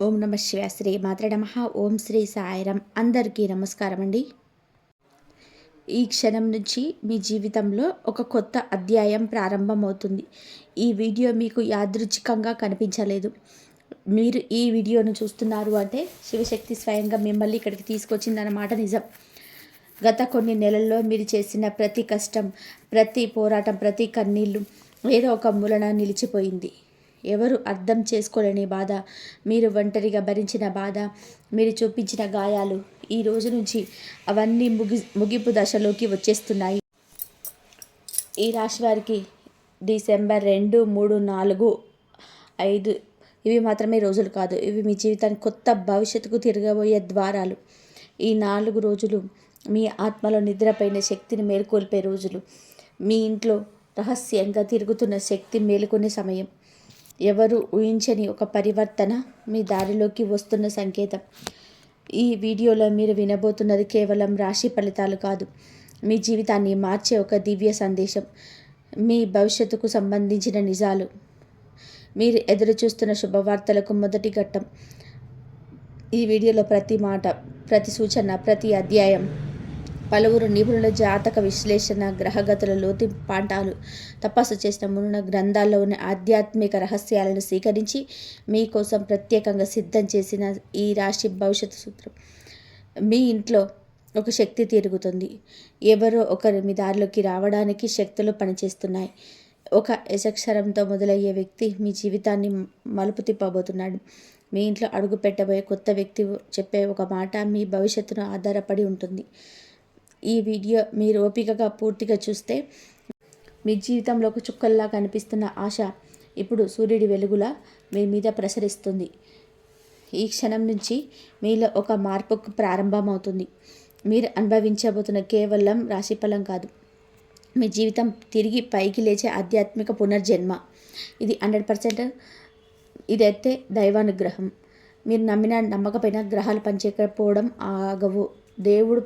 ఓం నమ శివాయ. శ్రీ మాత్రే నమః. ఓం శ్రీ సాయిరాం. అందరికీ నమస్కారం అండి. ఈ క్షణం నుంచి మీ జీవితంలో ఒక కొత్త అధ్యాయం ప్రారంభమవుతుంది. ఈ వీడియో మీకు యాదృచ్ఛికంగా కనిపించలేదు. మీరు ఈ వీడియోను చూస్తున్నారు అంటే శివశక్తి స్వయంగా మిమ్మల్ని ఇక్కడికి తీసుకొచ్చిందన్నమాట నిజం. గత కొన్ని నెలల్లో మీరు చేసిన ప్రతి కష్టం, ప్రతి పోరాటం, ప్రతి కన్నీళ్ళు ఏదో ఒక మూలన నిలిచిపోయింది. ఎవరు అర్థం చేసుకోలేని బాధ, మీరు ఒంటరిగా భరించిన బాధ, మీరు చూపించిన గాయాలు, ఈ రోజు నుంచి అవన్నీ ముగింపు దశలోకి వచ్చేస్తున్నాయి. ఈ రాశి వారికి డిసెంబర్ 2, 3, 4, 5 ఇవి మాత్రమే రోజులు కాదు. ఇవి మీ జీవితానికి కొత్త భవిష్యత్తుకు తిరగబోయే ద్వారాలు. ఈ 4 రోజులు మీ ఆత్మలో నిద్రపోయిన శక్తిని మేల్కొల్పే రోజులు. మీ ఇంట్లో రహస్యంగా తిరుగుతున్న శక్తి మేలుకునే సమయం. ఎవరు ఊహించని ఒక పరివర్తన మీ దారిలోకి వస్తున్న సంకేతం. ఈ వీడియోలో మీరు వినబోతున్నది కేవలం రాశి ఫలితాలు కాదు, మీ జీవితాన్ని మార్చే ఒక దివ్య సందేశం. మీ భవిష్యత్తుకు సంబంధించిన నిజాలు. మీరు ఎదురు చూస్తున్న శుభవార్తలకు మొదటి ఘట్టం. ఈ వీడియోలో ప్రతి మాట, ప్రతి సూచన, ప్రతి అధ్యాయం, పలువురు నిపుణుల జాతక విశ్లేషణ, గ్రహగతుల లోతు పాఠాలు, తపస్సు చేసిన మునుల గ్రంథాల్లో ఉన్న ఆధ్యాత్మిక రహస్యాలను స్వీకరించి మీకోసం ప్రత్యేకంగా సిద్ధం చేసిన ఈ రాశి భవిష్యత్తు సూత్రం. మీ ఇంట్లో ఒక శక్తి తిరుగుతుంది. ఎవరో ఒకరు మీ దారిలోకి రావడానికి శక్తులు పనిచేస్తున్నాయి. ఒక యశక్షరంతో మొదలయ్యే వ్యక్తి మీ జీవితాన్ని మలుపు తిప్పబోతున్నాడు. మీ ఇంట్లో అడుగు పెట్టబోయే కొత్త వ్యక్తి చెప్పే ఒక మాట మీ భవిష్యత్తును ఆధారపడి ఉంటుంది. ఈ వీడియో మీరు ఓపికగా పూర్తిగా చూస్తే మీ జీవితంలో ఒక చుక్కల్లా కనిపిస్తున్న ఆశ ఇప్పుడు సూర్యుడి వెలుగులా మీ మీద ప్రసరిస్తుంది. ఈ క్షణం నుంచి మీలో ఒక మార్పు ప్రారంభమవుతుంది. మీరు అనుభవించబోతున్న కేవలం రాశిఫలం కాదు, మీ జీవితం తిరిగి పైకి లేచే ఆధ్యాత్మిక పునర్జన్మ. ఇది 100% ఇదైతే దైవానుగ్రహం. మీరు నమ్మిన నమ్మకపోయినా గ్రహాలు పనిచేయకపోవడం ఆగవు. దేవుడు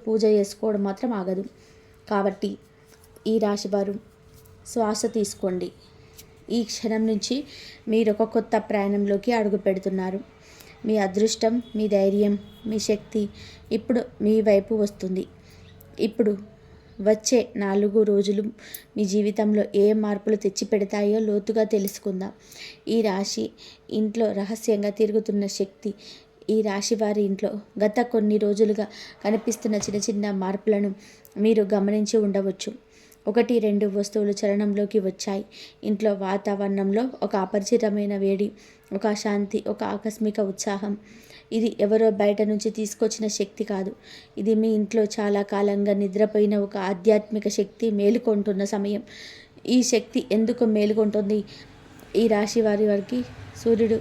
పూజ చేసుకోవడం మాత్రం ఆగదు. కాబట్టి ఈ రాశివారు శ్వాస తీసుకోండి. ఈ క్షణం నుంచి మీరు ఒక కొత్త ప్రయాణంలోకి అడుగు పెడుతున్నారు. మీ అదృష్టం, మీ ధైర్యం, మీ శక్తి ఇప్పుడు మీ వైపు వస్తుంది. ఇప్పుడు వచ్చే 4 రోజులు మీ జీవితంలో ఏ మార్పులు తెచ్చిపెడతాయో లోతుగా తెలుసుకుందాం. ఈ రాశి ఇంట్లో రహస్యంగా తిరుగుతున్న శక్తి. ఈ రాశి వారి ఇంట్లో గత కొన్ని రోజులుగా కనిపిస్తున్న చిన్న చిన్న మార్పులను మీరు గమనించి ఉండవచ్చు. 1, 2 వస్తువులు చలనంలోకి వచ్చాయి. ఇంట్లో వాతావరణంలో ఒక అపరిచితమైన వేడి, ఒక శాంతి, ఒక ఆకస్మిక ఉత్సాహం. ఇది ఎవరో బయట నుంచి తీసుకొచ్చిన శక్తి కాదు. ఇది మీ ఇంట్లో చాలా కాలంగా నిద్రపోయిన ఒక ఆధ్యాత్మిక శక్తి మేలుకొంటున్న సమయం. ఈ శక్తి ఎందుకు మేలుకొంటుంది? ఈ రాశి వారికి సూర్యుడు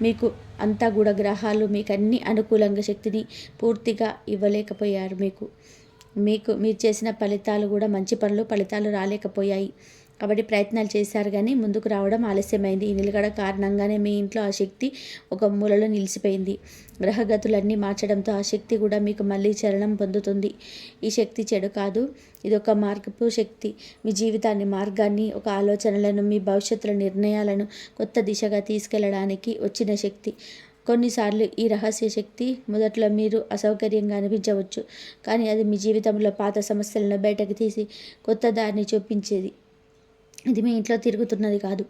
మీకు అంతా కూడా గ్రహాలు మీకు అన్ని అనుకూలంగా శక్తిని పూర్తిగా ఇవ్వలేకపోయారు. మీరు చేసిన ఫలితాలు కూడా మంచి ఫలితాలు రాలేకపోయాయి. కాబట్టి ప్రయత్నాలు చేశారు కానీ ముందుకు రావడం ఆలస్యమైంది. ఈ నిలకడ కారణంగానే మీ ఇంట్లో ఆ శక్తి ఒక మూలలో నిలిచిపోయింది. గ్రహగతులన్నీ మార్చడంతో ఆ శక్తి కూడా మీకు మళ్ళీ చలనం పొందుతుంది. ఈ శక్తి చెడు కాదు, ఇది ఒక మార్పు శక్తి. మీ జీవితాన్ని, మార్గాన్ని, ఒక ఆలోచనలను, మీ భవిష్యత్తుల నిర్ణయాలను కొత్త దిశగా తీసుకెళ్లడానికి వచ్చిన శక్తి. కొన్నిసార్లు ఈ రహస్య శక్తి మొదట్లో మీరు అసౌకర్యంగా అనిపించవచ్చు, కానీ అది మీ జీవితంలో పాత సమస్యలను బయటకు తీసి కొత్త దారిని చూపించేది. ఇది మీ ఇంట్లో తిరుగుతున్నది కాదు.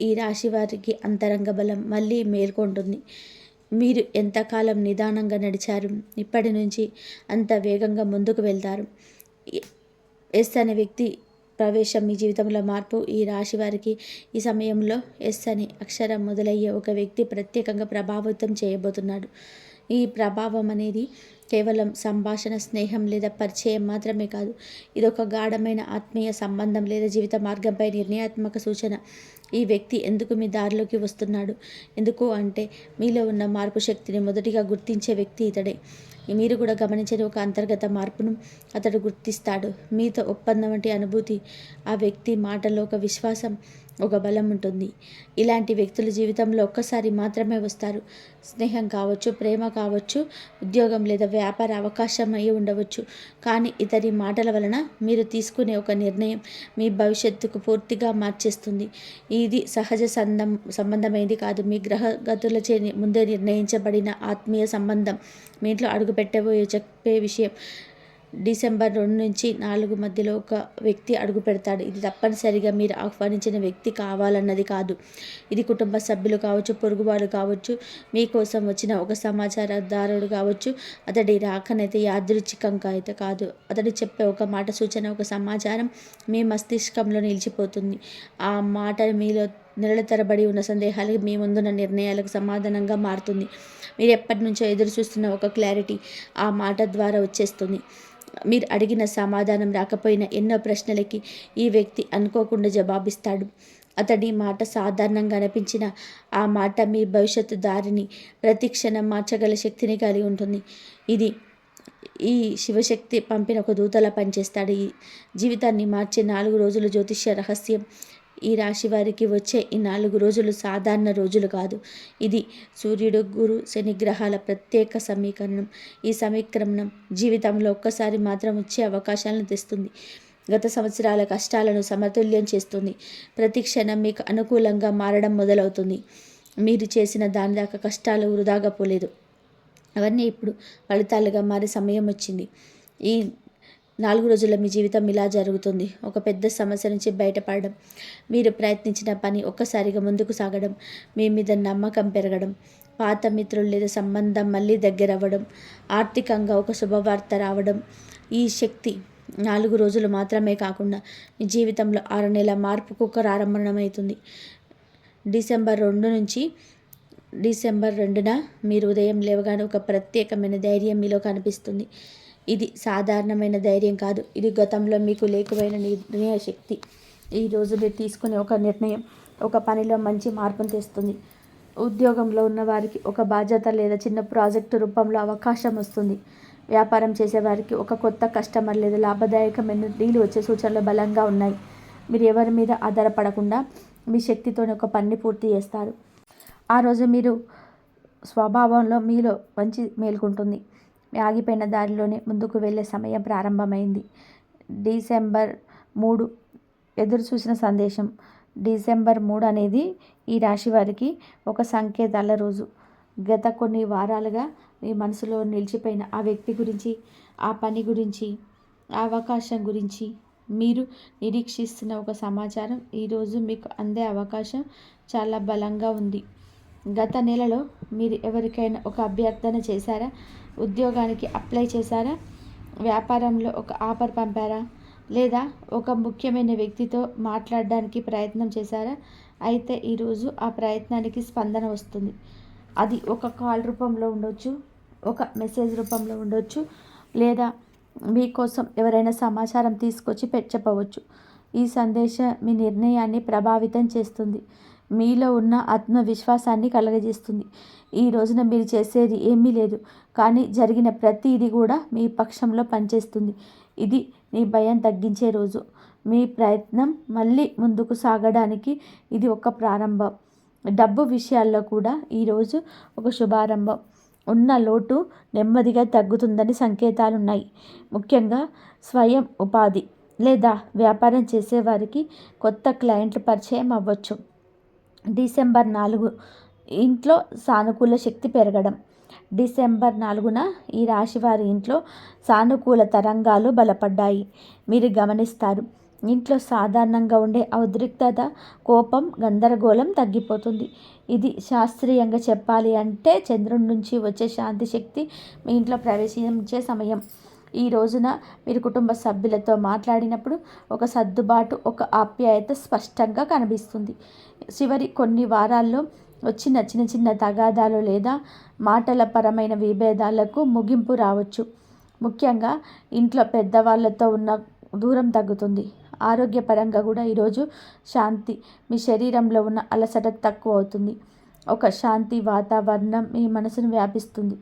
ఈ రాశి వారికి అంతరంగ బలం మళ్ళీ మేల్కొంటుంది. మీరు ఎంతకాలం నిదానంగా నడిచారు, ఇప్పటి నుంచి అంత వేగంగా ముందుకు వెళ్తారు. ఎస్ అనే వ్యక్తి ప్రవేశం మీ జీవితంలో మార్పు. ఈ రాశి వారికి ఈ సమయంలో ఎస్ అని అక్షరం మొదలయ్యే ఒక వ్యక్తి ప్రత్యేకంగా ప్రభావితం చేయబోతున్నాడు. ఈ ప్రభావం అనేది కేవలం సంభాషణ, స్నేహం లేదా పరిచయం మాత్రమే కాదు. ఇది ఒక గాఢమైన ఆత్మీయ సంబంధం లేదా జీవిత మార్గంపై నిర్ణయాత్మక సూచన. ఈ వ్యక్తి ఎందుకు మీ దారిలోకి వస్తున్నాడు? ఎందుకు అంటే మీలో ఉన్న మార్పు శక్తిని మొదటిగా గుర్తించే వ్యక్తి ఇతడే. మీరు కూడా గమనించని ఒక అంతర్గత మార్పును అతడు గుర్తిస్తాడు. మీతో ఒప్పందం వంటి అనుభూతి, ఆ వ్యక్తి మాటలో ఒక విశ్వాసం, ఒక బలం ఉంటుంది. ఇలాంటి వ్యక్తుల జీవితంలో ఒక్కసారి మాత్రమే వస్తారు. స్నేహం కావచ్చు, ప్రేమ కావచ్చు, ఉద్యోగం లేదా వ్యాపార అవకాశం అయి ఉండవచ్చు. కానీ ఇతని మాటల వలన మీరు తీసుకునే ఒక నిర్ణయం మీ భవిష్యత్తుకు పూర్తిగా మార్చేస్తుంది. ఇది సహజ సంబంధమైనది కాదు. మీ గ్రహగతులచే ముందే నిర్ణయించబడిన ఆత్మీయ సంబంధం. మీ ఇంట్లో అడుగు చెప్పే విషయం. డిసెంబర్ 2 నుంచి 4 మధ్యలో ఒక వ్యక్తి అడుగు పెడతాడు. ఇది తప్పనిసరిగా మీరు ఆహ్వానించిన వ్యక్తి కావాలన్నది కాదు. ఇది కుటుంబ సభ్యులు కావచ్చు, పొరుగువారు కావచ్చు, మీకోసం వచ్చిన ఒక సమాచారదారుడు కావచ్చు. అతడి రాకనైతే యాదృచ్ఛికంగా అయితే కాదు. అతడు చెప్పే ఒక మాట, సూచన, ఒక సమాచారం మీ మస్తిష్కంలో నిలిచిపోతుంది. ఆ మాట మీలో నెలల తరబడి ఉన్న సందేహాలకు, మీ ముందున్న నిర్ణయాలకు సమాధానంగా మారుతుంది. మీరు ఎప్పటి నుంచో ఎదురు చూస్తున్న ఒక క్లారిటీ ఆ మాట ద్వారా వచ్చేస్తుంది. మీరు అడిగిన సమాధానం రాకపోయినా ఎన్నో ప్రశ్నలకి ఈ వ్యక్తి అనుకోకుండా జవాబిస్తాడు. అతడి మాట సాధారణంగా అనిపించిన ఆ మాట మీ భవిష్యత్తు దారిని ప్రతిక్షణం మార్చగల శక్తిని కలిగి ఉంటుంది. ఇది ఈ శివశక్తి పంపిన ఒక దూతలా పనిచేస్తాడు. ఈ జీవితాన్ని మార్చే 4 రోజుల జ్యోతిష్య రహస్యం. ఈ రాశి వారికి వచ్చే ఈ 4 రోజులు సాధారణ రోజులు కాదు. ఇది సూర్యుడు, గురు, శని గ్రహాల ప్రత్యేక సమీకరణం. ఈ సమీకరణం జీవితంలో ఒక్కసారి మాత్రం వచ్చే అవకాశాలను తెస్తుంది. గత సంవత్సరాల కష్టాలను సమతుల్యం చేస్తుంది. ప్రతి క్షణం మీకు అనుకూలంగా మారడం మొదలవుతుంది. మీరు చేసిన దాని దాకా కష్టాలు వృధాగా పోలేదు. అవన్నీ ఇప్పుడు ఫలితాలుగా మారే సమయం వచ్చింది. ఈ 4 రోజుల్లో మీ జీవితం ఇలా జరుగుతుంది. ఒక పెద్ద సమస్య నుంచి బయటపడడం, మీరు ప్రయత్నించిన పని ఒక్కసారిగా ముందుకు సాగడం, మీ మీద నమ్మకం పెరగడం, పాత మిత్రులు లేదా సంబంధం మళ్ళీ దగ్గరవ్వడం, ఆర్థికంగా ఒక శుభవార్త రావడం. ఈ శక్తి 4 రోజులు మాత్రమే కాకుండా మీ జీవితంలో 6 నెలల మార్పుకు ఒక ప్రారంభమవుతుంది. డిసెంబర్ 2న మీరు ఉదయం లేవగానే ఒక ప్రత్యేకమైన ధైర్యం మీలో కనిపిస్తుంది. ఇది సాధారణమైన ధైర్యం కాదు. ఇది గతంలో మీకు లేకపోయిన నిర్ణయ శక్తి. ఈరోజు మీరు తీసుకునే ఒక నిర్ణయం ఒక పనిలో మంచి మార్పును తెస్తుంది. ఉద్యోగంలో ఉన్న వారికి ఒక బాధ్యత లేదా చిన్న ప్రాజెక్టు రూపంలో అవకాశం వస్తుంది. వ్యాపారం చేసేవారికి ఒక కొత్త కస్టమర్ లేదా లాభదాయకమైన డీల్ వచ్చే సూచనలు బలంగా ఉన్నాయి. మీరు ఎవరి మీద ఆధారపడకుండా మీ శక్తితోనే ఒక పని పూర్తి చేస్తారు. ఆ రోజు మీరు స్వభావంలో మీలో మంచి మేల్కొంటుంది. ఆగిపోయిన దారిలోనే ముందుకు వెళ్ళే సమయం ప్రారంభమైంది. డిసెంబర్ 3 ఎదురు చూసిన సందేశం. డిసెంబర్ 3 అనేది ఈ రాశి వారికి ఒక సంకేతాల రోజు. గత కొన్ని వారాలుగా మీ మనసులో నిలిచిపోయిన ఆ వ్యక్తి గురించి, ఆ పని గురించి, ఆ అవకాశం గురించి మీరు నిరీక్షిస్తున్న ఒక సమాచారం ఈరోజు మీకు అందే అవకాశం చాలా బలంగా ఉంది. గత నెలలో మీరు ఎవరికైనా ఒక అభ్యర్థన చేశారా? ఉద్యోగానికి అప్లై చేశారా? వ్యాపారంలో ఒక ఆఫర్ పంపారా? లేదా ఒక ముఖ్యమైన వ్యక్తితో మాట్లాడడానికి ప్రయత్నం చేశారా? అయితే ఈరోజు ఆ ప్రయత్నానికి స్పందన వస్తుంది. అది ఒక కాల్ రూపంలో ఉండొచ్చు, ఒక మెసేజ్ రూపంలో ఉండొచ్చు, లేదా మీకోసం ఎవరైనా సమాచారం తీసుకొచ్చి చెప్పవచ్చు. ఈ సందేశం మీ నిర్ణయాన్ని ప్రభావితం చేస్తుంది. మీలో ఉన్న ఆత్మవిశ్వాసాన్ని కలగజేస్తుంది. ఈ రోజున మీరు చేసేది ఏమీ లేదు, కానీ జరిగిన ప్రతిదీ కూడా మీ పక్షంలో పనిచేస్తుంది. ఇది మీ భయం తగ్గించే రోజు. మీ ప్రయత్నం మళ్ళీ ముందుకు సాగడానికి ఇది ఒక ప్రారంభం. డబ్బు విషయాల్లో కూడా ఈరోజు ఒక శుభారంభం. ఉన్న లోటు నెమ్మదిగా తగ్గుతుందని సంకేతాలున్నాయి. ముఖ్యంగా స్వయం ఉపాధి లేదా వ్యాపారం చేసేవారికి కొత్త క్లయింట్లు పరిచయం అవ్వచ్చు. డిసెంబర్ 4 ఇంట్లో సానుకూల శక్తి పెరగడం. డిసెంబర్ 4న ఈ రాశివారి ఇంట్లో సానుకూల తరంగాలు బలపడ్డాయి. మీరు గమనిస్తారు, ఇంట్లో సాధారణంగా ఉండే ఉద్రిక్తత, కోపం, గందరగోళం తగ్గిపోతుంది. ఇది శాస్త్రీయంగా చెప్పాలి అంటే చంద్రుడి నుంచి వచ్చే శాంతి శక్తి మీ ఇంట్లో ప్రవేశించే సమయం. ఈ రోజున మీరు కుటుంబ సభ్యులతో మాట్లాడినప్పుడు ఒక సర్దుబాటు, ఒక ఆప్యాయత స్పష్టంగా కనిపిస్తుంది. చివరి కొన్ని వారాల్లో వచ్చిన చిన్న చిన్న తగాదాలు లేదా మాటల పరమైన విభేదాలకు ముగింపు రావచ్చు. ముఖ్యంగా ఇంట్లో పెద్దవాళ్ళతో ఉన్న దూరం తగ్గుతుంది. ఆరోగ్యపరంగా కూడా ఈరోజు శాంతి. మీ శరీరంలో ఉన్న అలసట తక్కువ అవుతుంది. ఒక శాంతి వాతావరణం మీ మనసును వ్యాపిస్తుంది.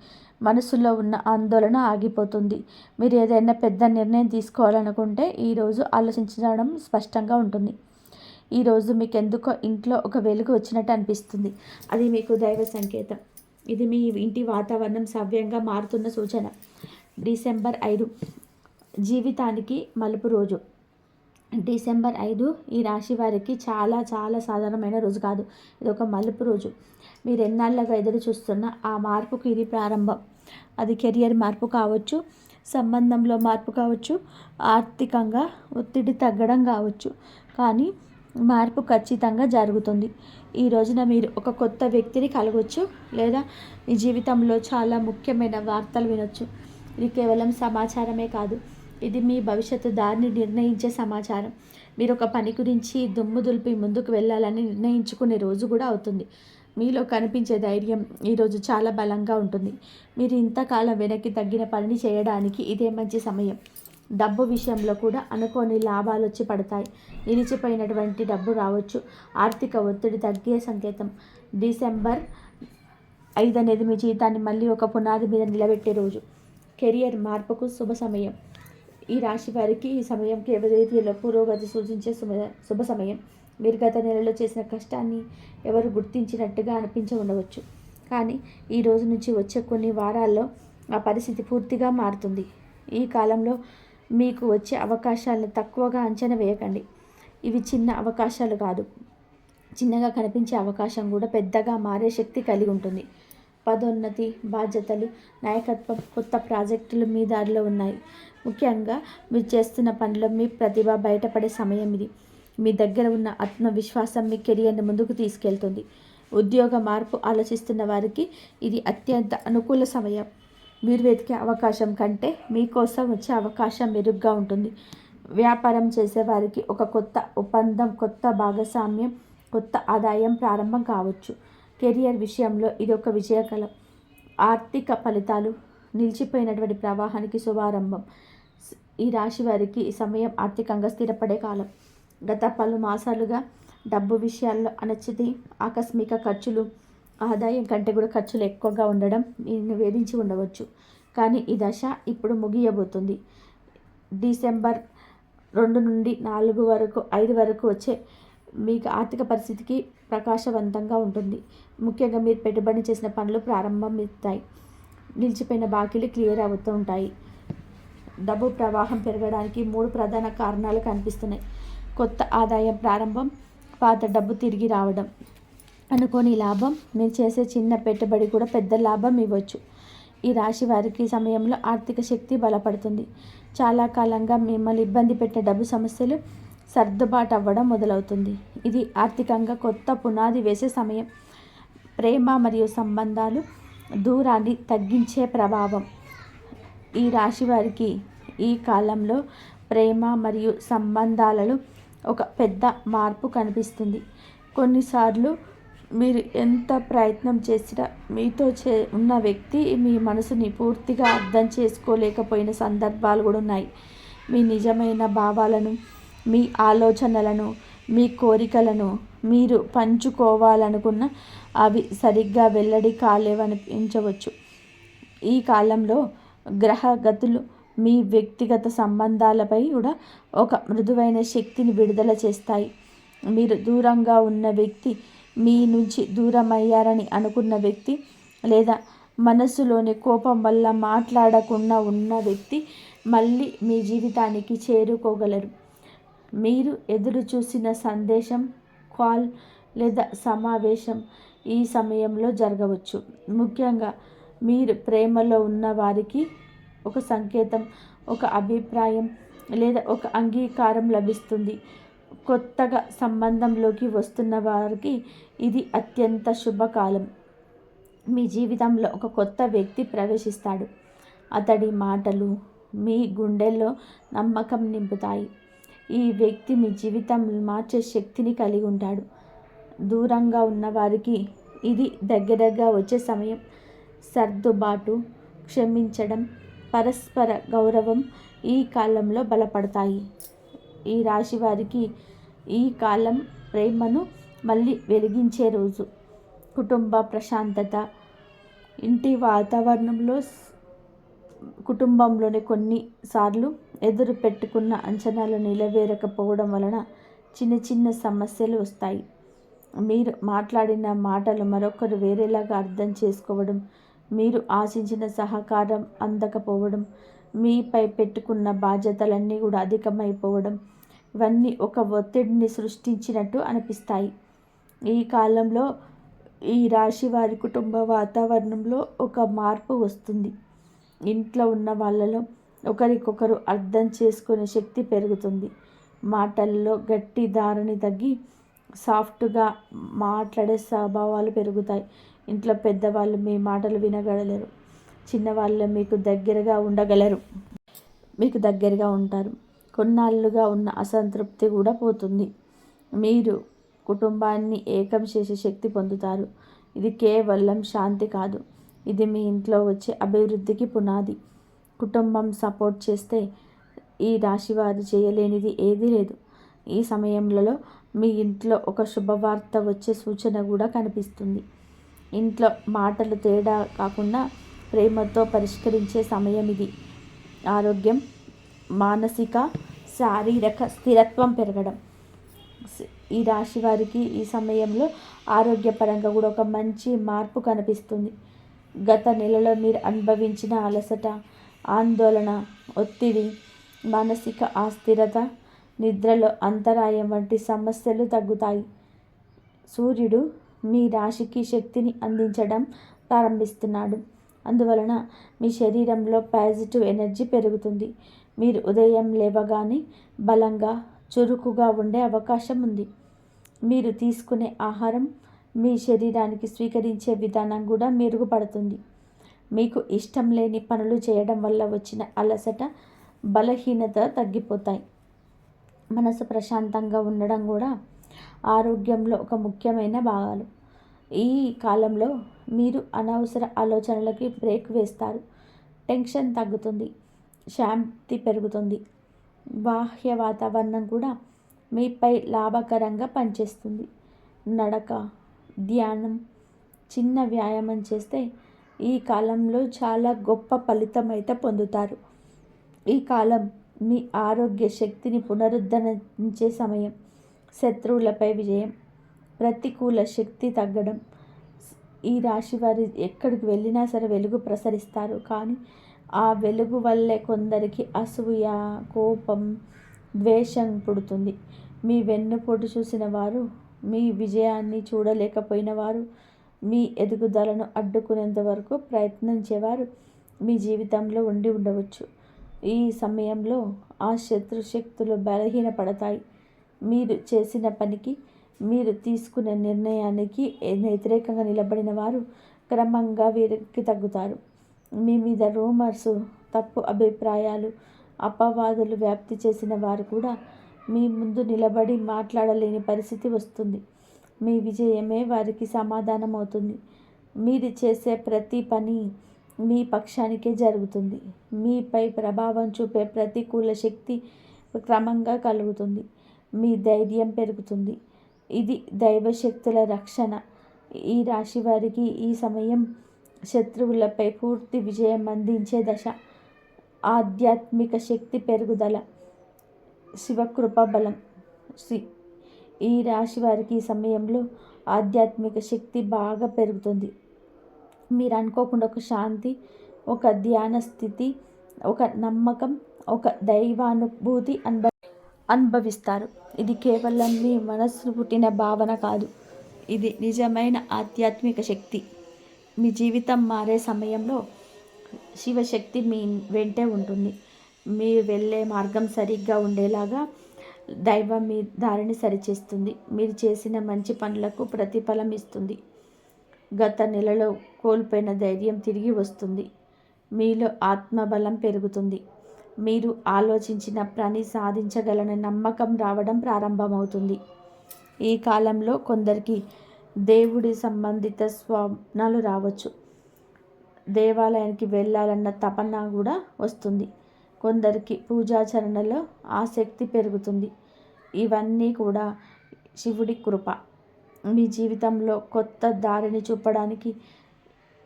మనసులో ఉన్న ఆందోళన ఆగిపోతుంది. మీరు ఏదైనా పెద్ద నిర్ణయం తీసుకోవాలనుకుంటే ఈరోజు ఆలోచించడం స్పష్టంగా ఉంటుంది. ఈరోజు మీకు ఎందుకో ఇంట్లో ఒక వెలుగు వచ్చినట్టు అనిపిస్తుంది. అది మీకు దైవ సంకేతం. ఇది మీ ఇంటి వాతావరణం సవ్యంగా మారుతున్న సూచన. డిసెంబర్ 5 జీవితానికి మలుపు రోజు. డిసెంబర్ 5 ఈ రాశి వారికి చాలా చాలా సాధారణమైన రోజు కాదు. ఇది ఒక మలుపు రోజు. మీరు ఎన్నాళ్ళగా ఎదురు చూస్తున్న ఆ మార్పుకు ఇది ప్రారంభం. అది కెరియర్ మార్పు కావచ్చు, సంబంధంలో మార్పు కావచ్చు, ఆర్థికంగా ఒత్తిడి తగ్గడం కావచ్చు. కానీ మార్పు ఖచ్చితంగా జరుగుతుంది. ఈ రోజున మీరు ఒక కొత్త వ్యక్తిని కలవచ్చు, లేదా మీ జీవితంలో చాలా ముఖ్యమైన వార్తలు వినొచ్చు. ఇది కేవలం సమాచారమే కాదు, ఇది మీ భవిష్యత్తు దారిని నిర్ణయించే సమాచారం. మీరు ఒక పని గురించి దుమ్ము దులిపి ముందుకు వెళ్ళాలని నిర్ణయించుకునే రోజు కూడా అవుతుంది. మీలో కనిపించే ధైర్యం ఈరోజు చాలా బలంగా ఉంటుంది. మీరు ఇంతకాలం వెనక్కి తగ్గిన పనిని చేయడానికి ఇదే మంచి సమయం. డబ్బు విషయంలో కూడా అనుకోని లాభాలు వచ్చి పడతాయి. నిలిచిపోయినటువంటి డబ్బు రావచ్చు. ఆర్థిక ఒత్తిడి తగ్గే సంకేతం. డిసెంబర్ 5 అనేది మీ జీవితాన్ని మళ్ళీ ఒక పునాది మీద నిలబెట్టే రోజు. కెరియర్ మార్పుకు శుభ సమయం. ఈ రాశి వారికి ఈ సమయం కేవలం పురోగతి సూచించే శుభ సమయం. మీరు గత నెలలో చేసిన కష్టాన్ని ఎవరు గుర్తించినట్టుగా ఉండవచ్చు. కానీ ఈ రోజు నుంచి వచ్చే కొన్ని వారాల్లో ఆ పరిస్థితి పూర్తిగా మారుతుంది. ఈ కాలంలో మీకు వచ్చే అవకాశాలను తక్కువగా అంచనా వేయకండి. ఇవి చిన్న అవకాశాలు కాదు. చిన్నగా కనిపించే అవకాశం కూడా పెద్దగా మారే శక్తి కలిగి ఉంటుంది. పదోన్నతి, బాధ్యతలు, నాయకత్వం, కొత్త ప్రాజెక్టులు మీ దారిలో ఉన్నాయి. ముఖ్యంగా మీరు చేస్తున్న పనిలో మీ ప్రతిభ బయటపడే సమయం ఇది. మీ దగ్గర ఉన్న ఆత్మవిశ్వాసం మీ కెరియర్ని ముందుకు తీసుకెళ్తుంది. ఉద్యోగ మార్పు ఆలోచిస్తున్న వారికి ఇది అత్యంత అనుకూల సమయం. మీరు వెతికే అవకాశం కంటే మీకోసం వచ్చే అవకాశం మెరుగ్గా ఉంటుంది. వ్యాపారం చేసేవారికి ఒక కొత్త ఒప్పందం, కొత్త భాగస్వామ్యం, కొత్త ఆదాయం ప్రారంభం కావచ్చు. కెరియర్ విషయంలో ఇది ఒక విజయకాలం. ఆర్థిక ఫలితాలు, నిలిచిపోయినటువంటి ప్రవాహానికి శుభారంభం. ఈ రాశి వారికి ఈ సమయం ఆర్థికంగా స్థిరపడే కాలం. గత పలు మాసాలుగా డబ్బు విషయాల్లో అనిశ్చితి, ఆకస్మిక ఖర్చులు, ఆదాయం కంటే కూడా ఖర్చులు ఎక్కువగా ఉండడం దీన్ని వేధించి ఉండవచ్చు. కానీ ఈ దశ ఇప్పుడు ముగియబోతుంది. డిసెంబర్ 2 నుండి 4 వరకు 5 వరకు వచ్చే మీకు ఆర్థిక పరిస్థితికి ప్రకాశవంతంగా ఉంటుంది. ముఖ్యంగా మీరు పెట్టుబడి చేసిన పనులు ప్రారంభమవుతాయి. నిలిచిపోయిన బాకీలు క్లియర్ అవుతూ ఉంటాయి. డబ్బు ప్రవాహం పెరగడానికి 3 ప్రధాన కారణాలు కనిపిస్తున్నాయి. కొత్త ఆదాయం ప్రారంభం, పాత డబ్బు తిరిగి రావడం, అనుకోని లాభం. మీరు చేసే చిన్న పెట్టుబడి కూడా పెద్ద లాభం ఇవ్వచ్చు. ఈ రాశి వారికి సమయంలో ఆర్థిక శక్తి బలపడుతుంది. చాలా కాలంగా మిమ్మల్ని ఇబ్బంది పెట్టే డబ్బు సమస్యలు సర్దుబాటు అవ్వడం మొదలవుతుంది. ఇది ఆర్థికంగా కొత్త పునాది వేసే సమయం. ప్రేమ మరియు సంబంధాలు దూరాన్ని తగ్గించే ప్రభావం. ఈ రాశి వారికి ఈ కాలంలో ప్రేమ మరియు సంబంధాలలో ఒక పెద్ద మార్పు కనిపిస్తుంది. కొన్నిసార్లు మీరు ఎంత ప్రయత్నం చేసినా మీతో ఉన్న వ్యక్తి మీ మనసుని పూర్తిగా అర్థం చేసుకోలేకపోయిన సందర్భాలు కూడా ఉన్నాయి. మీ నిజమైన భావాలను, మీ ఆలోచనలను, మీ కోరికలను మీరు పంచుకోవాలనుకున్న అవి సరిగ్గా వెల్లడి కాలేవనిపించవచ్చు. ఈ కాలంలో గ్రహగతులు మీ వ్యక్తిగత సంబంధాలపై కూడా ఒక మృదువైన శక్తిని విడుదల చేస్తాయి. మీరు దూరంగా ఉన్న వ్యక్తి, మీ నుంచి దూరమయ్యారని అనుకున్న వ్యక్తి, లేదా మనసులోని కోపం వల్ల మాట్లాడకుండా ఉన్న వ్యక్తి మళ్ళీ మీ జీవితానికి చేరుకోగలరు. మీరు ఎదురు చూసిన సందేశం, కాల్ లేదా సమావేశం ఈ సమయంలో జరగవచ్చు. ముఖ్యంగా మీరు ప్రేమలో ఉన్న వారికి ఒక సంకేతం, ఒక అభిప్రాయం లేదా ఒక అంగీకారం లభిస్తుంది. కొత్తగా సంబంధంలోకి వస్తున్న వారికి ఇది అత్యంత శుభకాలం. మీ జీవితంలో ఒక కొత్త వ్యక్తి ప్రవేశిస్తాడు. అతడి మాటలు మీ గుండెల్లో నమ్మకం నింపుతాయి. ఈ వ్యక్తి మీ జీవితం మార్చే శక్తిని కలిగి ఉంటాడు. దూరంగా ఉన్న వారికి ఇది దగ్గరగా వచ్చే సమయం. సర్దుబాటు, క్షమించడం, పరస్పర గౌరవం ఈ కాలంలో బలపడతాయి. ఈ రాశి వారికి ఈ కాలం ప్రేమను మళ్ళీ వెలిగించే రోజు. కుటుంబ ప్రశాంతత, ఇంటి వాతావరణంలో కుటుంబంలోని కొన్నిసార్లు ఎదురు పెట్టుకున్న అంచనాలు నిలవేరకపోవడం వలన చిన్న చిన్న సమస్యలు వస్తాయి. మీరు మాట్లాడిన మాటలు మరొకరు వేరేలాగా అర్థం చేసుకోవడం, మీరు ఆశించిన సహకారం అందకపోవడం, మీపై పెట్టుకున్న బాధ్యతలన్నీ కూడా అధికమైపోవడం, ఇవన్నీ ఒక ఒత్తిడిని సృష్టించినట్టు అనిపిస్తాయి. ఈ కాలంలో ఈ రాశి వారి కుటుంబ వాతావరణంలో ఒక మార్పు వస్తుంది. ఇంట్లో ఉన్న వాళ్ళలో ఒకరికొకరు అర్థం చేసుకునే శక్తి పెరుగుతుంది. మాటల్లో గట్టి ధారణి తగ్గి సాఫ్ట్గా మాట్లాడే స్వభావాలు పెరుగుతాయి. ఇంట్లో పెద్దవాళ్ళు మీ మాటలు వినగలరు, చిన్నవాళ్ళు మీకు దగ్గరగా ఉంటారు. కొన్నాళ్ళుగా ఉన్న అసంతృప్తి కూడా పోతుంది. మీరు కుటుంబాన్ని ఏకం చేసే శక్తి పొందుతారు. ఇది కేవలం శాంతి కాదు, ఇది మీ ఇంట్లో వచ్చే అభివృద్ధికి పునాది. కుటుంబం సపోర్ట్ చేస్తే ఈ రాశివారు చేయలేనిది ఏదీ లేదు. ఈ సమయంలో మీ ఇంట్లో ఒక శుభవార్త వచ్చే సూచన కూడా కనిపిస్తుంది. ఇంట్లో మాటలు తేడా కాకుండా ప్రేమతో పరిష్కరించే సమయం ఇది. ఆరోగ్యం, మానసిక, శారీరక స్థిరత్వం పెరగడం. ఈ రాశి వారికి ఈ సమయంలో ఆరోగ్యపరంగా కూడా ఒక మంచి మార్పు కనిపిస్తుంది. గత నెలలో మీరు అనుభవించిన అలసట, ఆందోళన, ఒత్తిడి, మానసిక అస్థిరత, నిద్రలో అంతరాయం వంటి సమస్యలు తగ్గుతాయి. సూర్యుడు మీ రాశికి శక్తిని అందించడం ప్రారంభిస్తున్నాడు. అందువలన మీ శరీరంలో పాజిటివ్ ఎనర్జీ పెరుగుతుంది. మీరు ఉదయం లేవగానే బలంగా, చురుకుగా ఉండే అవకాశం ఉంది. మీరు తీసుకునే ఆహారం మీ శరీరానికి స్వీకరించే విధానం కూడా మెరుగుపడుతుంది. మీకు ఇష్టం లేని పనులు చేయడం వల్ల వచ్చిన అలసట, బలహీనత తగ్గిపోతాయి. మనసు ప్రశాంతంగా ఉండడం కూడా ఆరోగ్యంలో ఒక ముఖ్యమైన భాగాలు. ఈ కాలంలో మీరు అనవసర ఆలోచనలకి బ్రేక్ వేస్తారు. టెన్షన్ తగ్గుతుంది, శాంతి పెరుగుతుంది. బాహ్య వాతావరణం కూడా మీపై లాభకరంగా పనిచేస్తుంది. నడక, ధ్యానం, చిన్న వ్యాయామం చేస్తే ఈ కాలంలో చాలా గొప్ప ఫలితం అయితే పొందుతారు. ఈ కాలం మీ ఆరోగ్య శక్తిని పునరుద్ధరించే సమయం. శత్రువులపై విజయం, ప్రతికూల శక్తి తగ్గడం. ఈ రాశి వారి ఎక్కడికి వెళ్ళినా సరే వెలుగు ప్రసరిస్తారు. కానీ ఆ వెలుగు వల్లే కొందరికి అసూయ, కోపం, ద్వేషం పుడుతుంది. మీ వెన్నుపోటు చూసిన వారు, మీ విజయాన్ని చూడలేకపోయిన వారు, మీ ఎదుగుదలను అడ్డుకునేంత వరకు ప్రయత్నించేవారు మీ జీవితంలో ఉండి ఉండవచ్చు. ఈ సమయంలో ఆ శత్రుశక్తులు బలహీనపడతాయి. మీరు చేసిన పనికి, మీరు తీసుకునే నిర్ణయానికి వ్యతిరేకంగా నిలబడిన వారు క్రమంగా వీరికి తగ్గుతారు. మీ మీద రూమర్స్, తప్పు అభిప్రాయాలు, అపవాదులు వ్యాప్తి చేసిన వారు కూడా మీ ముందు నిలబడి మాట్లాడలేని పరిస్థితి వస్తుంది. మీ విజయమే వారికి సమాధానం అవుతుంది. మీరు చేసే ప్రతి పని మీ పక్షానికే జరుగుతుంది. మీపై ప్రభావం చూపే ప్రతికూల శక్తి క్రమంగా కలుగుతుంది. మీ ధైర్యం పెరుగుతుంది. ఇది దైవశక్తుల రక్షణ. ఈ రాశి వారికి ఈ సమయం శత్రువులపై పూర్తి విజయం అందించే దశ. ఆధ్యాత్మిక శక్తి పెరుగుదల, శివకృప బలం. ఈ రాశి వారికి ఈ సమయంలో ఆధ్యాత్మిక శక్తి బాగా పెరుగుతుంది. మీరు అనుకోకుండా ఒక శాంతి, ఒక ధ్యాన స్థితి, ఒక నమ్మకం, ఒక దైవానుభూతి అనుభవిస్తారు. ఇది కేవలం మీ మనస్సు పుట్టిన భావన కాదు, ఇది నిజమైన ఆధ్యాత్మిక శక్తి. మీ జీవితం మారే సమయంలో శివశక్తి మీ వెంటే ఉంటుంది. మీరు వెళ్ళే మార్గం సరిగ్గా ఉండేలాగా దైవం మీ దారిని సరిచేస్తుంది. మీరు చేసిన మంచి పనులకు ప్రతిఫలం ఇస్తుంది. గత నెలలో కోల్పోయిన ధైర్యం తిరిగి వస్తుంది. మీలో ఆత్మబలం పెరుగుతుంది. మీరు ఆలోచించిన పని సాధించగలన నమ్మకం రావడం ప్రారంభమవుతుంది. ఈ కాలంలో కొందరికి దేవుడి సంబంధిత స్వప్నాలు రావచ్చు. దేవాలయానికి వెళ్ళాలన్న తపన కూడా వస్తుంది. కొందరికి పూజాచరణలో ఆసక్తి పెరుగుతుంది. ఇవన్నీ కూడా శివుడి కృప. మీ జీవితంలో కొత్త దారిని చూపడానికి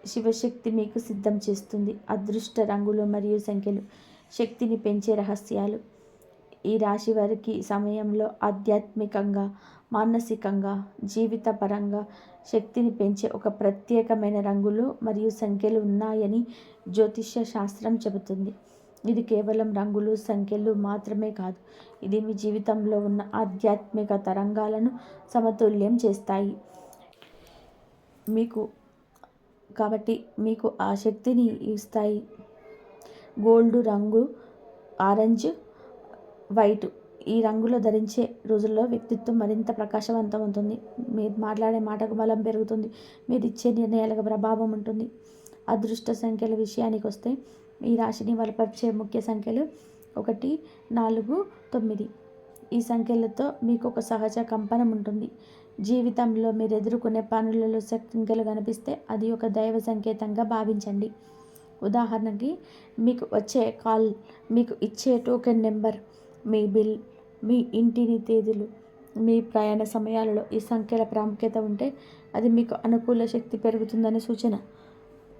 శివశక్తి మీకు సిద్ధం చేస్తుంది. అదృష్ట రంగులు మరియు సంఖ్యలు శక్తిని పెంచే రహస్యాలు. ఈ రాశి వారికి సమయంలో ఆధ్యాత్మికంగా, మానసికంగా, జీవితపరంగా శక్తిని పెంచే ఒక ప్రత్యేకమైన రంగులు మరియు సంఖ్యలు ఉన్నాయని జ్యోతిష్య శాస్త్రం చెబుతుంది. ఇది కేవలం రంగులు, సంఖ్యలు మాత్రమే కాదు. ఇది మీ జీవితంలో ఉన్న ఆధ్యాత్మిక తరంగాలను సమతుల్యం చేస్తాయి. కాబట్టి మీకు ఆ శక్తిని ఇస్తాయి. గోల్డ్ రంగు, ఆరెంజ్, వైట్ ఈ రంగులో ధరించే రోజుల్లో వ్యక్తిత్వం మరింత ప్రకాశవంతం ఉంటుంది. మీరు మాట్లాడే మాటకు బలం పెరుగుతుంది. మీరు ఇచ్చే నిర్ణయాలకు ప్రభావం ఉంటుంది. అదృష్ట సంఖ్యల విషయానికి వస్తే ఈ రాశిని బలపరిచే ముఖ్య సంఖ్యలు 1, 4, 9. ఈ సంఖ్యలతో మీకు ఒక సహజ కంపనం ఉంటుంది. జీవితంలో మీరు ఎదుర్కొనే పనులలో సంఖ్యలు కనిపిస్తే అది ఒక దైవ సంకేతంగా భావించండి. ఉదాహరణకి మీకు వచ్చే కాల్, మీకు ఇచ్చే టోకెన్ నెంబర్, మీ బిల్, మీ ఇంటిని తేదీలు, మీ ప్రయాణ సమయాలలో ఈ సంఖ్యల ప్రాముఖ్యత ఉంటే అది మీకు అనుకూల శక్తి పెరుగుతుందని సూచన.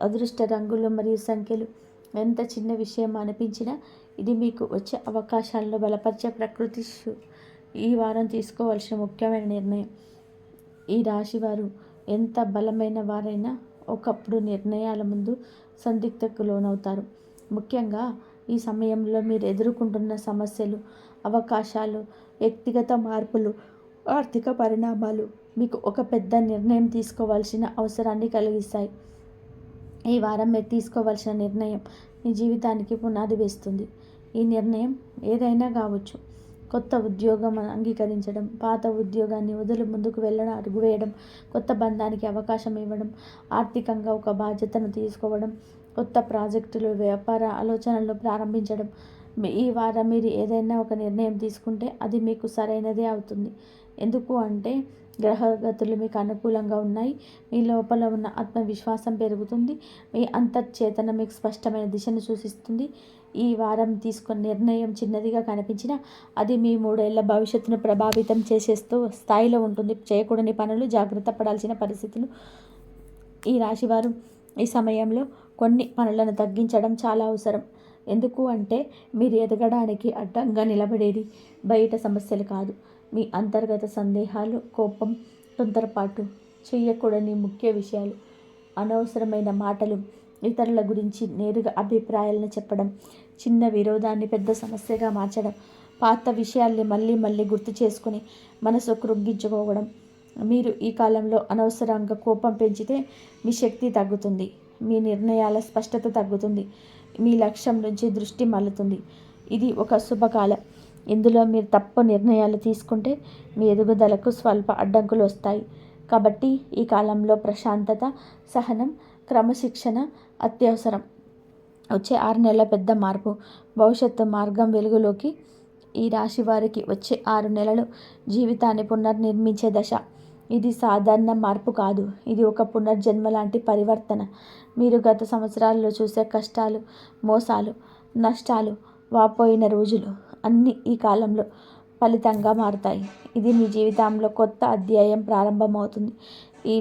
అదృష్ట రంగులు మరియు సంఖ్యలు ఎంత చిన్న విషయం అనిపించినా ఇది మీకు వచ్చే అవకాశాలను బలపరిచే ప్రకృతి. ఈ వారం తీసుకోవాల్సిన ముఖ్యమైన నిర్ణయం. ఈ రాశివారు ఎంత బలమైన వారైనా ఒకప్పుడు నిర్ణయాల ముందు సందిగ్ధతకు లోనవుతారు. ముఖ్యంగా ఈ సమయంలో మీరు ఎదుర్కొంటున్న సమస్యలు, అవకాశాలు, వ్యక్తిగత మార్పులు, ఆర్థిక పరిణామాలు మీకు ఒక పెద్ద నిర్ణయం తీసుకోవాల్సిన అవసరాన్ని కలిగిస్తాయి. ఈ వారం మీరు తీసుకోవాల్సిన నిర్ణయం మీ జీవితానికి పునాది వేస్తుంది. ఈ నిర్ణయం ఏదైనా కావచ్చు. కొత్త ఉద్యోగం అంగీకరించడం, పాత ఉద్యోగాన్ని వదిలి ముందుకు వెళ్ళడం, అడుగు వేయడం, కొత్త బంధానికి అవకాశం ఇవ్వడం, ఆర్థికంగా ఒక బాధ్యతను తీసుకోవడం, కొత్త ప్రాజెక్టులు, వ్యాపార ఆలోచనలు ప్రారంభించడం. ఈ వారం మీరు ఏదైనా ఒక నిర్ణయం తీసుకుంటే అది మీకు సరైనదే అవుతుంది. ఎందుకు అంటే గ్రహగతులు మీకు అనుకూలంగా ఉన్నాయి. మీ లోపల ఉన్న ఆత్మవిశ్వాసం పెరుగుతుంది. మీ అంతర్చేతన మీకు స్పష్టమైన దిశను సూచిస్తుంది. ఈ వారం తీసుకున్న నిర్ణయం చిన్నదిగా కనిపించినా అది మీ 3 ఏళ్ల భవిష్యత్తును ప్రభావితం చేసేస్తూ స్థాయిలో ఉంటుంది. చేయకూడని పనులు, జాగ్రత్త పడాల్సిన పరిస్థితులు. ఈ రాశివారు ఈ సమయంలో కొన్ని పనులను తగ్గించడం చాలా అవసరం. ఎందుకు అంటే మీరు ఎదగడానికి అడ్డంగా నిలబడేది బయట సమస్యలు కాదు, మీ అంతర్గత సందేహాలు, కోపం, తొందరపాటు, చేయకూడని ముఖ్య విషయాలు, అనవసరమైన మాటలు, ఇతరుల గురించి నేరుగా అభిప్రాయాలను చెప్పడం, చిన్న విరోధాన్ని పెద్ద సమస్యగా మార్చడం, పాత విషయాల్ని మళ్ళీ మళ్ళీ గుర్తు చేసుకుని మనసు కృంగించుకోవడం. మీరు ఈ కాలంలో అనవసరంగా కోపం పెంచితే మీ శక్తి తగ్గుతుంది, మీ నిర్ణయాల స్పష్టత తగ్గుతుంది, మీ లక్ష్యం నుంచి దృష్టి మళ్ళుతుంది. ఇది ఒక శుభకాలం. ఇందులో మీరు తప్పు నిర్ణయాలు తీసుకుంటే మీ ఎదుగుదలకు స్వల్ప అడ్డంకులు వస్తాయి. కాబట్టి ఈ కాలంలో ప్రశాంతత, సహనం, క్రమశిక్షణ అత్యవసరం. వచ్చే 6 నెలల పెద్ద మార్పు. భవిష్యత్తు మార్గం వెలుగులోకి. ఈ రాశి వారికి వచ్చే 6 నెలలు జీవితాన్ని పునర్నిర్మించే దశ. ఇది సాధారణ మార్పు కాదు, ఇది ఒక పునర్జన్మ లాంటి పరివర్తన. మీరు గత సంవత్సరాల్లో చూసే కష్టాలు, మోసాలు, నష్టాలు, వాపోయిన రోజులు అన్నీ ఈ కాలంలో ఫలితంగా మారుతాయి. ఇది మీ జీవితంలో కొత్త అధ్యాయం ప్రారంభమవుతుంది. ఈ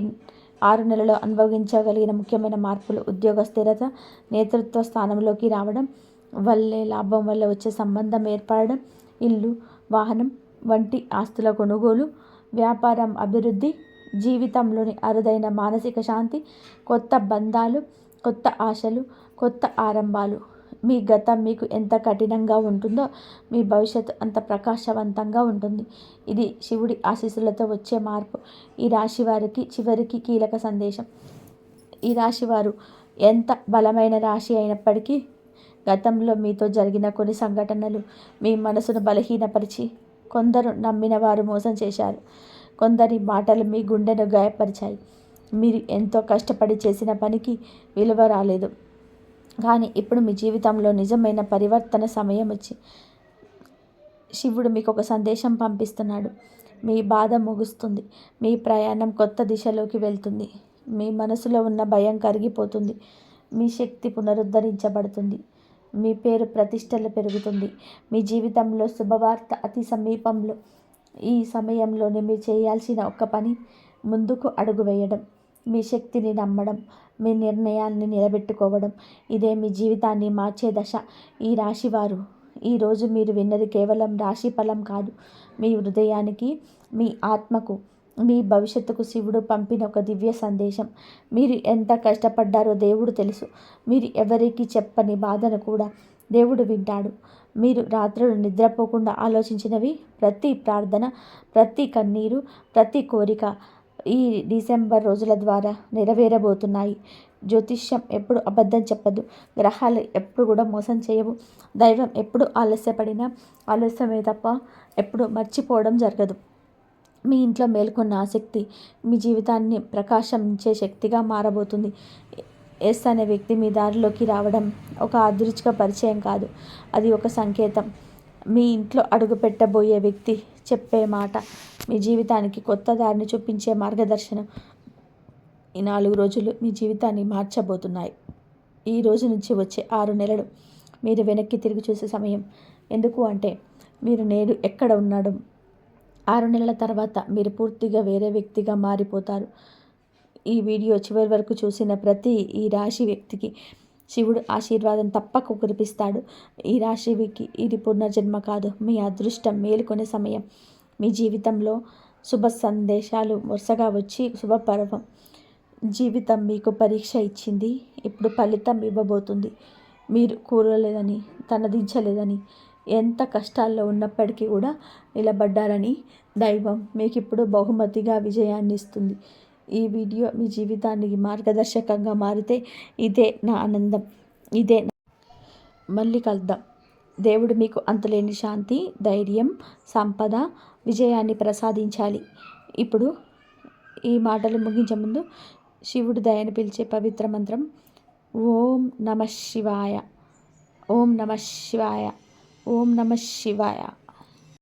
6 నెలల్లో అనుభవించగలిగిన ముఖ్యమైన మార్పులు: ఉద్యోగ స్థిరత, నేతృత్వ స్థానంలోకి రావడం వల్లే లాభం వల్ల వచ్చే సంబంధం ఏర్పడడం, ఇల్లు, వాహనం వంటి ఆస్తుల కొనుగోలు, వ్యాపారం అభివృద్ధి, జీవితంలోని అరుదైన మానసిక శాంతి, కొత్త బంధాలు, కొత్త ఆశలు, కొత్త ఆరంభాలు. మీ గతం మీకు ఎంత కఠినంగా ఉంటుందో మీ భవిష్యత్తు అంత ప్రకాశవంతంగా ఉంటుంది. ఇది శివుడి ఆశీస్సులతో వచ్చే మార్పు. ఈ రాశి వారికి చివరికి కీలక సందేశం. ఈ రాశివారు ఎంత బలమైన రాశి అయినప్పటికీ గతంలో మీతో జరిగిన కొన్ని సంఘటనలు మీ మనసును బలహీనపరిచి, కొందరు నమ్మిన వారు మోసం చేశారు, కొందరి మాటలు మీ గుండెను గాయపరిచాయి. మీరు ఎంతో కష్టపడి చేసిన పనికి విలువ రాలేదు. కానీ ఇప్పుడు మీ జీవితంలో నిజమైన పరివర్తన సమయం వచ్చి శివుడు మీకు ఒక సందేశం పంపిస్తున్నాడు. మీ బాధ ముగుస్తుంది, మీ ప్రయాణం కొత్త దిశలోకి వెళ్తుంది, మీ మనసులో ఉన్న భయం కరిగిపోతుంది, మీ శక్తి పునరుద్ధరించబడుతుంది, మీ పేరు ప్రతిష్టలు పెరుగుతుంది, మీ జీవితంలో శుభవార్త అతి సమీపంలో. ఈ సమయంలోనే మీరు చేయాల్సిన ఒక్క పని, ముందుకు అడుగు వేయడం, మీ శక్తిని నమ్మడం, మీ నిర్ణయాన్ని నిలబెట్టుకోవడం, ఇదే మీ జీవితాన్ని మార్చే దశ. ఈ రాశివారు, ఈరోజు మీరు విన్నది కేవలం రాశి ఫలం కాదు, మీ హృదయానికి, మీ ఆత్మకు, మీ భవిష్యత్తుకు శివుడు పంపిన ఒక దివ్య సందేశం. మీరు ఎంత కష్టపడ్డారో దేవుడు తెలుసు. మీరు ఎవరికి చెప్పని బాధను కూడా దేవుడు వింటాడు. మీరు రాత్రులు నిద్రపోకుండా ఆలోచించినవి, ప్రతి ప్రార్థన, ప్రతి కన్నీరు, ప్రతి కోరిక ఈ డిసెంబర్ రోజుల ద్వారా నెరవేరబోతున్నాయి. జ్యోతిష్యం ఎప్పుడు అబద్ధం చెప్పదు. గ్రహాలు ఎప్పుడు కూడా మోసం చేయవు. దైవం ఎప్పుడు ఆలస్యమే తప్ప ఎప్పుడు మర్చిపోవడం జరగదు. మీ ఇంట్లో మేల్కొన్న ఆసక్తి మీ జీవితాన్ని ప్రకాశించే శక్తిగా మారబోతుంది. ఎస్ అనే వ్యక్తి మీ దారిలోకి రావడం ఒక అదృచ్ఛిక పరిచయం కాదు, అది ఒక సంకేతం. మీ ఇంట్లో అడుగు పెట్టబోయే వ్యక్తి చెప్పే మాట మీ జీవితానికి కొత్త దారిని చూపించే మార్గదర్శనం. ఈ 4 రోజులు మీ జీవితాన్ని మార్చబోతున్నాయి. ఈ రోజు నుంచి వచ్చే 6 నెలలు మీరు వెనక్కి తిరిగి చూసే సమయం. ఎందుకు అంటే మీరు నేడు ఎక్కడ ఉన్నాడు, 6 నెలల తర్వాత మీరు పూర్తిగా వేరే వ్యక్తిగా మారిపోతారు. ఈ వీడియో చివరి వరకు చూసిన ప్రతి ఈ రాశి వ్యక్తికి శివుడు ఆశీర్వాదం తప్పక కురిపిస్తాడు. ఈ రాశికి ఇది పునర్జన్మ కాదు, మీ అదృష్టం మేలుకొనే సమయం. మీ జీవితంలో శుభ సందేశాలు వరుసగా వచ్చి శుభపర్వం. జీవితం మీకు పరీక్ష ఇచ్చింది, ఇప్పుడు ఫలితం ఇవ్వబోతుంది. మీరు కూరలేదని, తనదించలేదని, ఎంత కష్టాల్లో ఉన్నప్పటికీ కూడా నిలబడ్డారని దైవం మీకు ఇప్పుడు బహుమతిగా విజయాన్ని ఇస్తుంది. ఈ వీడియో మీ జీవితానికి మార్గదర్శకంగా మారితే ఇదే నా ఆనందం. మళ్ళీ కలుద్దాం. దేవుడు మీకు అంతులేని శాంతి, ధైర్యం, సంపద, విజయాన్ని ప్రసాదించాలి. ఇప్పుడు ఈ మాటలు ముగించే ముందు శివుడి దయని పిలిచే పవిత్ర మంత్రం ఓం నమః శివాయ, ఓం నమః శివాయ, ఓం నమః శివాయ.